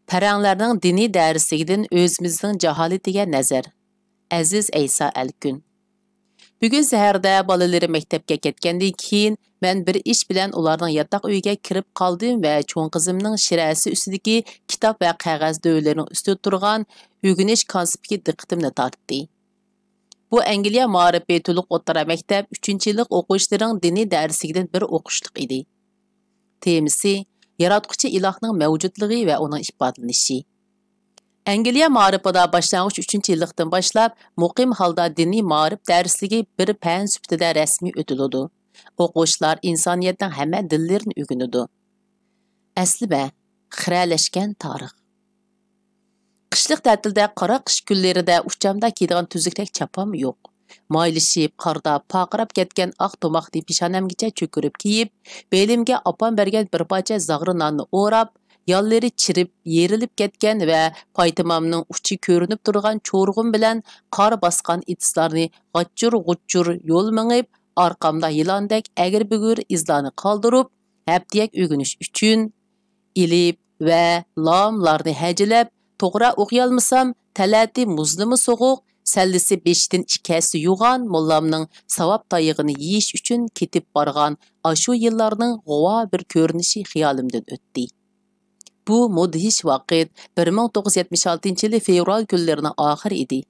Paranglarning diniy darsidan o'zimizning jaholatiga nazar. Aziz Aysa Alkun. Bugun saharda bolalari maktabga ketgandan keyin men bir ish bilan ularning yotoq uyiga kirib qoldim va cho'ng qizimning shirasi ustidagi kitob va qog'oz dovlarining ustida turgan o'rganish konspektiga diqqatimni tortdi. Bu Angliya ma'rifi to'liq o'rta maktab 3-yillik o'quvchilarining diniy darsidan bir o'qishliq edi. Temasi yaratquchi ilohning mavjudligi va uning ifodalanishi. Angliya ma'rifida boshlang'ich 3-yillikdan boshlab muqim holda diniy ma'rif darsligi bir fan sifatida rasmiy o'tiladi. O'quvchilar insoniyatning hamma dillarini o'rganadi. Aslida xiralashgan tarix. Qishliq ta'tilda qora qish kunlarida uchamda kiydigan tuzukdak chapam yo'q. Maylishib, qarda paqirab ketgan oq tomoqni peshonamgacha cho'kirib kiyib, belimga opam bergan bir parcha zag'ri nonni o'rab, yollari chirib, yerilib ketgan va paytimamning uchi ko'rinib turgan cho'rg'im bilan qor bosgan itislarni g'achur-g'uchur yo'l mingib, orqamda yilondek agir-bugur izlarni qoldirib, haftiyak o'rganish uchun ilib va lomlarni hajilab, to'g'ri o'qiyolmasam, talati muzlimi so'g'uq, sallisi beshidan ikkasi yug'an mollamning savob tayig'ini yeyish uchun ketib borgan ashu yillarning g'uvo bir ko'rinishi xiyolimdan o'tdi. Bu mudhish vaqt 1976-yil fevral kunlarining oxiri edi.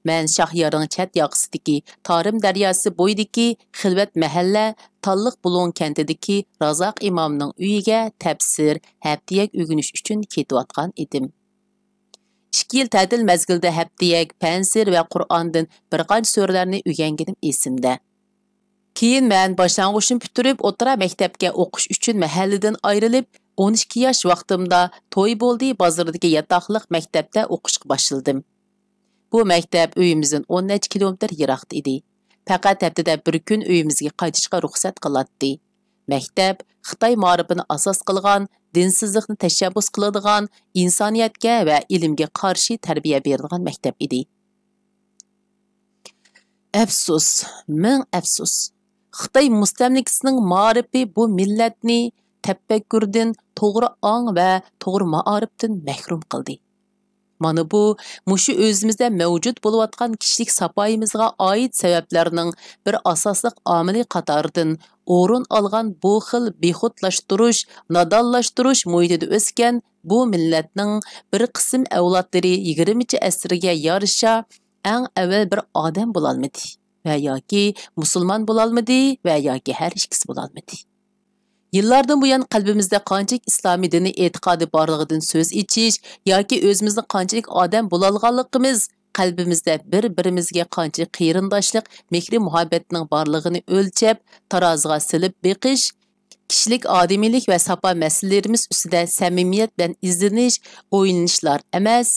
Men Shohyorning chat yoqasidagi Tarim daryosi bo'yidagi xilvat mahalla Talliq Bulon kentidagi Razoq imomning uyiga tafsir, haftiyak o'rganish uchun ketayotgan edim. 2 yil ta'til mezgilida haftiyak, pansir va Qur'ondan bir qancha suralarni o'rganganim esimda. Keyin men boshlang'uchni bitirib, o'rta maktabga o'qish uchun mahalladan ayrilib, 12 yosh vaqtimda to'y bo'ldi bozoridagi yotoqliq maktabda o'qishga boshladim. Bu maktab uyimizdan 10 necha kilometr yiroqda edi. Faqat haftada bir kun uyimizga qaytishga ruxsat qiladi. Maktab Xitoy ma'rifini asos qilgan, dinsizlikni tashabbus qiladigan, insoniyatga va ilmga qarshi tarbiya beradigan maktab edi. Afsus, ming afsus. Xitoy mustamlikasining ma'rifi bu millatni tafakkurdan, to'g'ri ong va to'g'ri ma'rifdan mahrum qildi. Mana bu mushu o'zimizda mavjud bo'layotgan kishilik sapoyimizga oid sabablarning bir asosliq omili qatoridan o'rin olgan bu xil bexudlashtirish, nodonlashtirish muhitida o'sgan bu millatning bir qism avlodlari 20-asrga yarasha eng avval bir odam bo'lolmadi va yoki musulmon bo'lolmadi va yoki har ikkisi bo'lolmadi. Yillardan buyon qalbimizda qanchalik islomiy diniy e'tiqodi borligidan so'z ichish yoki o'zimizni qanchalik odam bo'lolganligimiz, qalbimizda bir-birimizga qancha qiyrindoshlik, mehri muhabbatning borligini o'lchab, taroziga silib beqish, kishilik odimiylik va sapo masalalarimiz ustida samimiyat bilan izlanish, o'ylanishlar emas.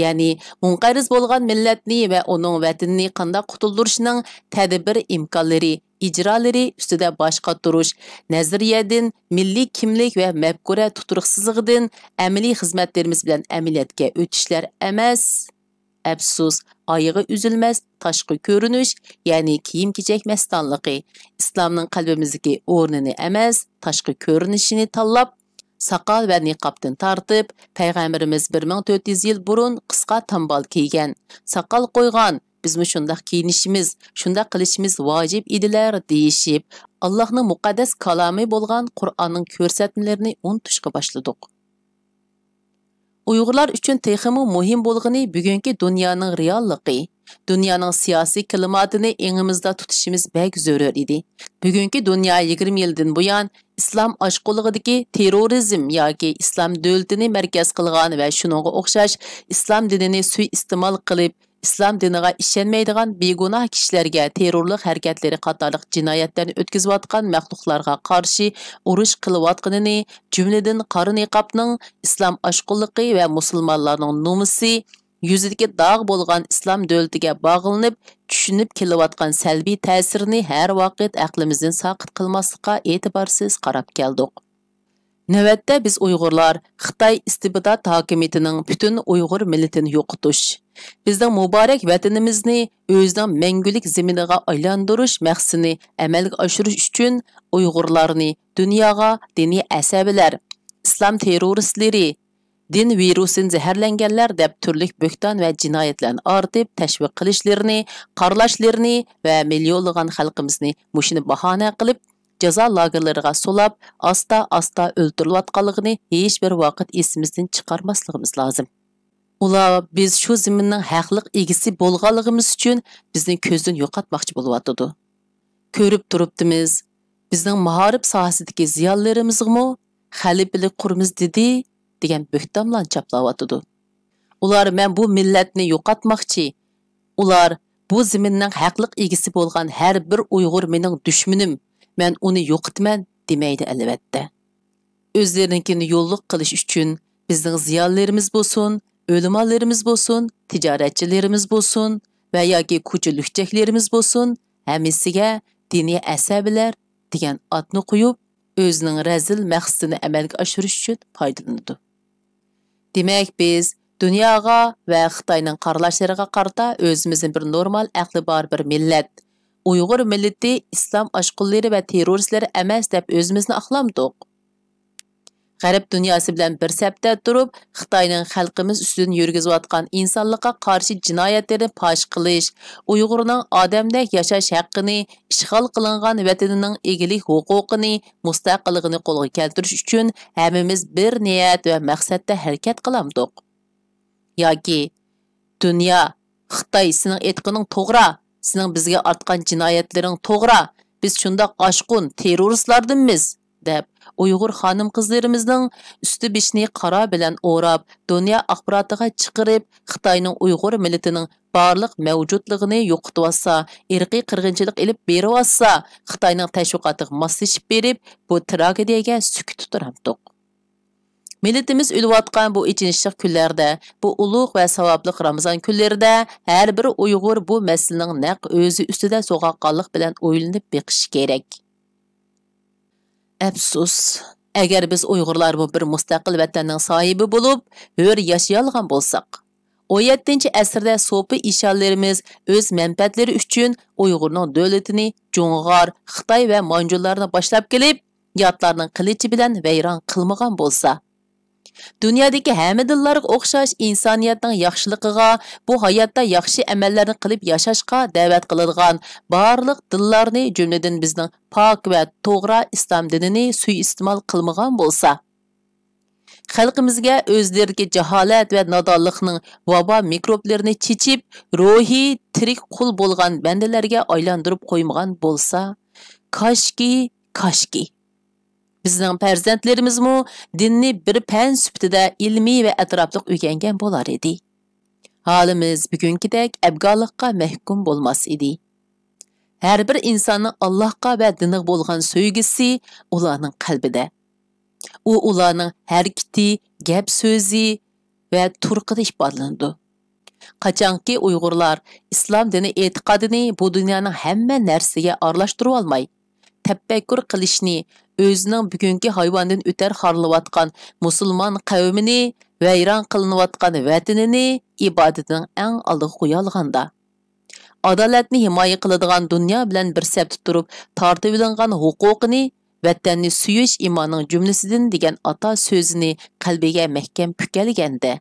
Ya'ni munqariz bo'lgan millatni va uning vatanini qanday qutuldirishning tadbir imkonlari, ijrolari ustida bosh qotirish, nazariyadan, milliy kimlik va mafkura tuturuqsizligidan amaliy xizmatlarimiz bilan amaliyotga o'tishlar emas. Afsus, oyig'i uzilmas tashqi ko'rinish, ya'ni kiyim-kechak mastonligi, islomning qalbimizdagi o'rnini emas, tashqi ko'rinishini tanlab, saqal va niqobdan tortib, payg'ambarimiz 1400 yil burun qisqa tambal kiygan, saqal qo'ygan, bizmi shundaq kiyinishimiz, shundaq qilishimiz vojib edilar deyishib, Allohning muqaddas kalomi bo'lgan Qur'onning ko'rsatmalarini unutishga boshladik. Uyg'urlar uchun texmi muhim bo'lgani bugungi dunyoning realligi, dunyoning siyosiy klimatini engimizda tutishimiz bek zarur edi. Bugungi dunyo 20 yildan buyon islom oshqo'lig'idagi terrorizm yoki islom davlatini markaz qilgan va shuningga o'xshash islom dinini suiiste'mol qilib, islom diniga ishonmaydigan begunoh kishilarga terrorlik harakatlari qatorliq jinoyatlarni o'tkazayotgan maxluqlarga qarshi urush qilayotganini, jumladan qora niqobning islom oshqo'lligi va musulmonlarning nomusi yuzidagi dog' bo'lgan islom davlatiga bog'lanib, tushunib kelayotgan salbiy ta'sirini har vaqt aqlimizdan soqit qilmaslikqa e'tiborsiz qarab keldik. Navbatda biz Uyg'urlar Xitoy istibdod hokimiyatining butun Uyg'ur millatini yo'qotish, bizning muborak vatanimizni o'zining mangulik zaminiga aylantirish maqsadini amalga oshirish uchun Uyg'urlarni dunyoga diniy asabilar, islom terroristlari, din virusin zaharlanganlar deb turli bo'xton va jinoyatlarni ortib tashviq qilishlarini, qarlashlarini va millionlagan xalqimizni mushuni bahona qilib jazo lagerlariga solab, asta-asta o'ltirilayotganligini hech bir vaqt esimizdan chiqarmasligimiz lozim. Ular biz shu zaminning haqliq egisi bo'lganligimiz uchun bizni ko'zdan yo'qotmoqchi bo'lyotdi. Ko'rib turibdimiz, bizning maharib sohasidagi ziyonlarimizmi xalifalik qurimiz dedi degan bo'xtonlar chaplayotdi. Ular men bu millatni yo'qotmoqchi. Ular bu zaminning haqliq egisi bo'lgan har bir Uyg'ur mening dushmanim. Men uni yo'qitman demaydi albatta. O'zlarinikini yo'lliq qilish uchun bizning ziyonlarimiz bo'lsin, o'limalarimiz bo'lsin, tijoratchilarimiz bo'lsin va yoki ko'cha lukchaklarimiz bo'lsin, hammasiga diniy asabilar degan otni qo'yib, o'zining razil maqsadini amalga oshirish uchun foydalanadi. Demak, biz dunyoga va Xitoyning qarashlariga qarata o'zimizning bir normal aqli bor bir millat, Uyg'ur millati islom oshqunlari va terroristlar emas deb o'zimizni aqlamdik. G'arb dunyosi bilan bir safda turib, Xitoyning xalqimiz ustidan yurgizayotgan insonlikqa qarshi jinoyatlarni fosh qilish, Uyg'urning odamdek yashash haqqini, ishg'ol qilingan vatanining egilik huquqini, mustaqilligini qo'lga keltirish uchun hammamiz bir niyat va maqsadda harakat qilamdik. Yoki dunyo Xitoy sening aytganing to'g'ri, sening bizga ortgan jinoyatlaring to'g'ri, biz shundoq oshqun terroristlardimiz deb Uyg'ur xonim qizlarimizning usti beshini qora bilan o'rab, dunyo axborotiga chiqarib, Xitoyning Uyg'ur millatining barliq mavjudligini yo'qotib olsa, irqiy qirg'inchilik ilib berib olsa, Xitoyning tashviqotiga moslashib berib, bu tragediyaga sukut turamdiq. Milletimiz o'layotgan bu ichinishli kunlarda, bu ulug' va savobli Ramazon kunlarida har bir Uyg'ur bu masalaning naq o'zi ustida so'g'aqqonlik bilan o'ylanib beqish kerak. Afsus, agar biz Uyg'urlar bu bir mustaqil vatanning sohibi bo'lib, hur yashayolgan bo'lsak, 17-asrda so'pi ishonlarimiz o'z manfaatlari uchun Uyg'urning davlatini Jo'ng'or, Xitoy va Manjullarni boshlab kelib, yotlarning qilichi bilan vayron qilmagan bo'lsa, dunyodagi hamma dillarga o'xshash insoniyatning yaxshiligiga, bu hayotda yaxshi amallarni qilib yashashga da'vat qiladigan barliq dillarni, jumladan bizning pok va to'g'ri islom dinini suiiste'mol qilmagan bo'lsa, xalqimizga o'zlaridagi jaholat va nodonlikning vabo mikroblarini chechib, ruhiy tirik qul bo'lgan bandalarga aylantirib qo'ymagan bo'lsa, koshki bizning farzandlarimizmi dinni bir fan sifatida ilmiy va atrofliq o'rgangan bo'lar edi. Holimiz bugünkidek abgorlikqa mahkum bo'lmas edi. Har bir insonning Allohga va dinga bo'lgan sevgisi ularning qalbida. U ularning harakati, gap so'zi va turqida ifodalanadi. Qachonki Uyg'urlar islom dini e'tiqodini bu dunyoning hamma narsaga aralashtirib olmay, tafakkur qilishni, o'zining bugungi hayvondan o'tar xorlayotgan musulmon qavmini, vayron qilinayotgan vatanini ibodatining eng oldiga qo'ya olganda, adolatni himoya qiladigan dunyo bilan bir safda turib, tortib olingan huquqini, vatanni suyish iymonning jumlasidan degan ata so'zini qalbiga mahkam pukalganda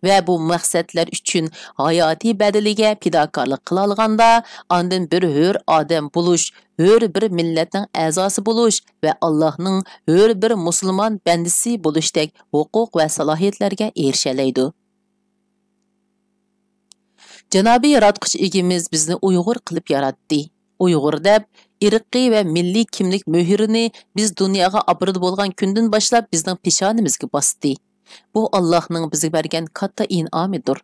va bu maqsadlar uchun hayotiy badaliga fidokorlik qila olganda, ondan bir hur odam bo'lish, hur bir millatning a'zosi bo'lish va Allohning hur bir musulmon bandisi bo'lishdek huquq va salohiyatlarga erishalaydi. Janobi yaratquchi egimiz bizni Uyg'ur qilib yaratdi. Uyg'ur deb irqiy va milliy kimlik muhrini biz dunyoga obrida bo'lgan kundan boshlab bizning peshonimizga bosdi. Bu Allohning bizga bergan katta in'omidir.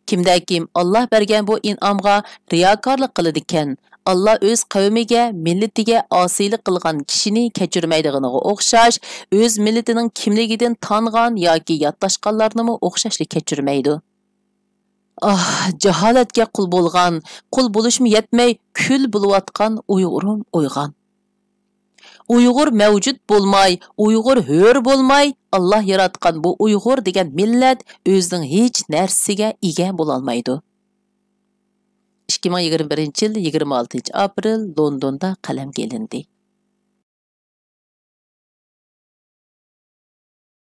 Kimda-kim Alloh bergan bu in'omga riyokorlik qiladi ekan, Alloh o'z qavmiga, millatiga osiylik qilgan kishini kechirmaydiganiga o'xshash, o'z millatining kimligidan tangan yoki yodlashganlarni o'xshashli kechirmaydi. Jaholatga qul bo'lgan, qul bo'lishmi yetmay kul bo'layotgan Uyg'urim o'yg'on. Uyg'ur mavjud bo'lmay, Uyg'ur hur bo'lmay, Alloh yaratgan bu Uyg'ur degan millat o'zining hech narsaga ega bo'la olmaydi. 2021-yil 26 aprel Londonda qalamga ilindi.